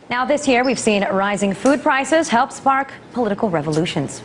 Now this year, we've seen rising food prices help spark political revolutions.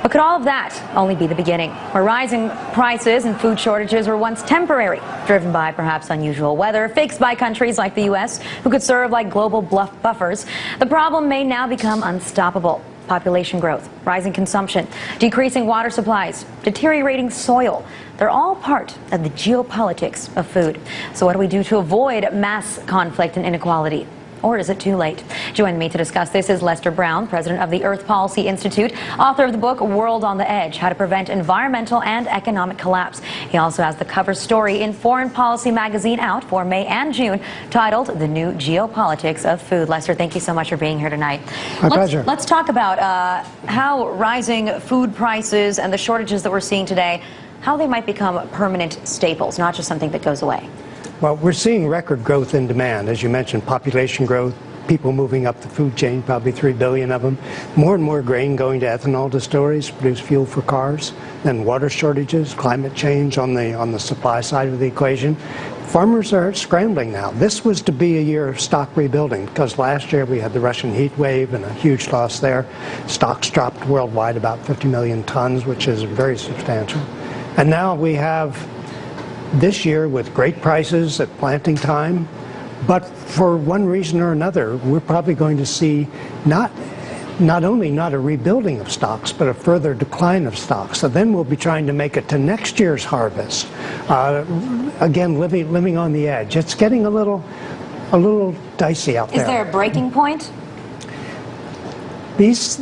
But could all of that only be the beginning, where rising prices and food shortages were once temporary, driven by perhaps unusual weather, fixed by countries like the U.S., who could serve like global buffers? The problem may now become unstoppable. Population growth, rising consumption, decreasing water supplies, deteriorating soil. They're all part of the geopolitics of food. So what do we do to avoid mass conflict and inequality? Or is it too late? Joining me to discuss this is Lester Brown, president of the Earth Policy Institute, author of the book World on the Edge: How to Prevent Environmental and Economic Collapse. He also has the cover story in Foreign Policy magazine out for May and June, titled The New Geopolitics of Food. Lester, thank you so much for being here tonight. My pleasure. Let's talk about how rising food prices and the shortages that we're seeing today, how they might become permanent staples, not just something that goes away. Well, we're seeing record growth in demand. As you mentioned, population growth, people moving up the food chain, probably 3 billion of them. More and more grain going to ethanol distilleries to produce fuel for cars. Then water shortages, climate change on the supply side of the equation. Farmers are scrambling now. This was to be a year of stock rebuilding, because last year we had the Russian heat wave and a huge loss there. Stocks dropped worldwide about 50 million tons, which is very substantial. And now we have this year with great prices at planting time, but for one reason or another, we're probably going to see not only not a rebuilding of stocks, but a further decline of stocks. So then we'll be trying to make it to next year's harvest. Again, living on the edge. It's getting a little dicey out there. Is there a breaking point? These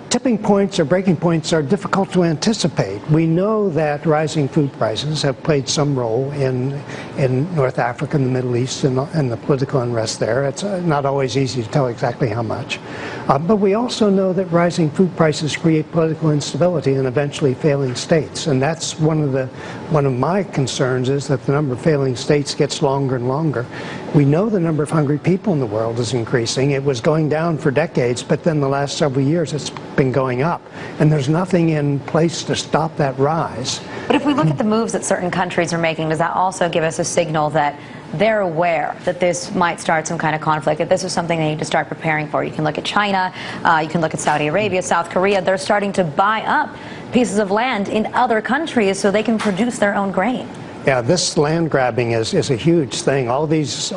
tipping points or breaking points are difficult to anticipate. We know that rising food prices have played some role in North Africa and the Middle East and the political unrest there. It's not always easy to tell exactly how much. But we also know that rising food prices create political instability and eventually failing states. And that's one of my concerns, is that the number of failing states gets longer and longer. We know the number of hungry people in the world is increasing. It was going down for decades, but then the last several years it's been going up. And there's nothing in place to stop that rise. But if we look at the moves that certain countries are making, does that also give us a signal that they're aware that this might start some kind of conflict, that this is something they need to start preparing for? You can look at China, you can look at Saudi Arabia, South Korea. They're starting to buy up pieces of land in other countries so they can produce their own grain. Yeah, this land grabbing is a huge thing. All these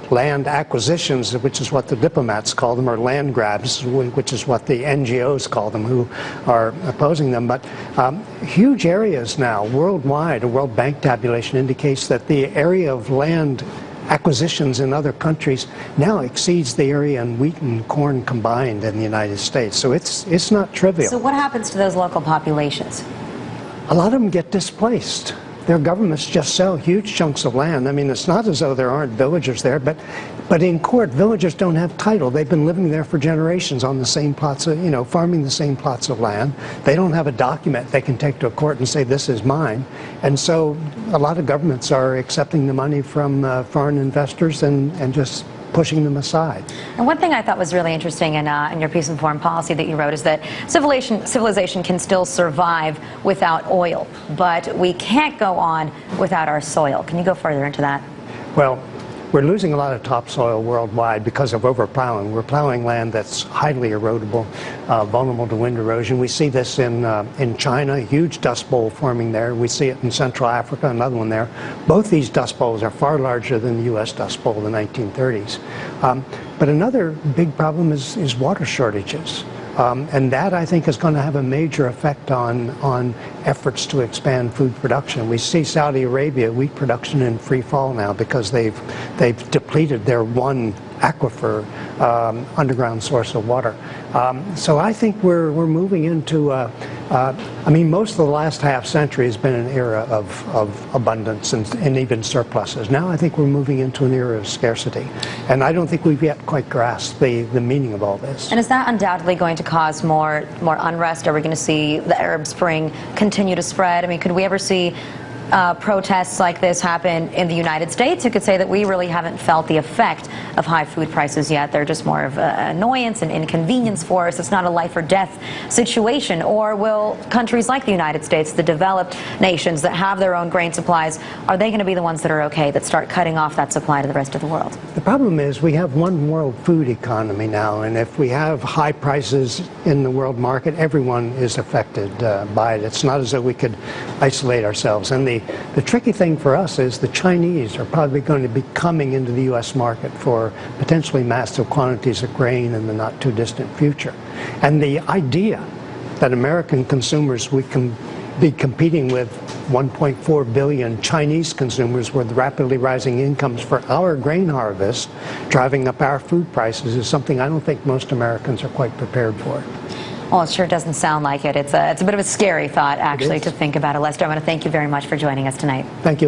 land acquisitions, which is what the diplomats call them, or land grabs, which is what the NGOs call them, who are opposing them. But huge areas now worldwide, a World Bank tabulation indicates that the area of land acquisitions in other countries now exceeds the area in wheat and corn combined in the United States. So it's not trivial. So what happens to those local populations? A lot of them get displaced. Their governments just sell huge chunks of land. I mean, it's not as though there aren't villagers there, but in court, villagers don't have title. They've been living there for generations on the same plots of, farming the same plots of land. They don't have a document they can take to a court and say, this is mine. And so a lot of governments are accepting the money from foreign investors and just pushing them aside. And one thing I thought was really interesting in your piece on foreign policy that you wrote is that civilization can still survive without oil, but we can't go on without our soil. Can you go further into that? Well, we're losing a lot of topsoil worldwide because of overplowing. We're plowing land that's highly erodible, vulnerable to wind erosion. We see this in China, a huge dust bowl forming there. We see it in Central Africa, another one there. Both these dust bowls are far larger than the U.S. dust bowl in the 1930s. But another big problem is water shortages. And that, I think, is going to have a major effect on efforts to expand food production. We see Saudi Arabia wheat production in free fall now because they've depleted their one aquifer underground source of water. So I think we're moving into most of the last half century has been an era of abundance and even surpluses. Now I think we're moving into an era of scarcity, and I don't think we've yet quite grasped the meaning of all this. And is that undoubtedly going to cause more unrest? Are we going to see the Arab Spring continue to spread? I mean, could we ever see protests like this happen in the United States, you could say that we really haven't felt the effect of high food prices yet. They're just more of an annoyance and inconvenience for us. It's not a life or death situation. Or will countries like the United States, the developed nations that have their own grain supplies, are they going to be the ones that are okay, that start cutting off that supply to the rest of the world? The problem is we have one world food economy now, and if we have high prices in the world market, everyone is affected by it. It's not as though we could isolate ourselves. And the tricky thing for us is the Chinese are probably going to be coming into the U.S. market for potentially massive quantities of grain in the not too distant future. And the idea that American consumers, we can be competing with 1.4 billion Chinese consumers with rapidly rising incomes for our grain harvest, driving up our food prices, is something I don't think most Americans are quite prepared for. Well, it sure doesn't sound like it. It's a bit of a scary thought, actually, to think about it. Lester, I want to thank you very much for joining us tonight. Thank you.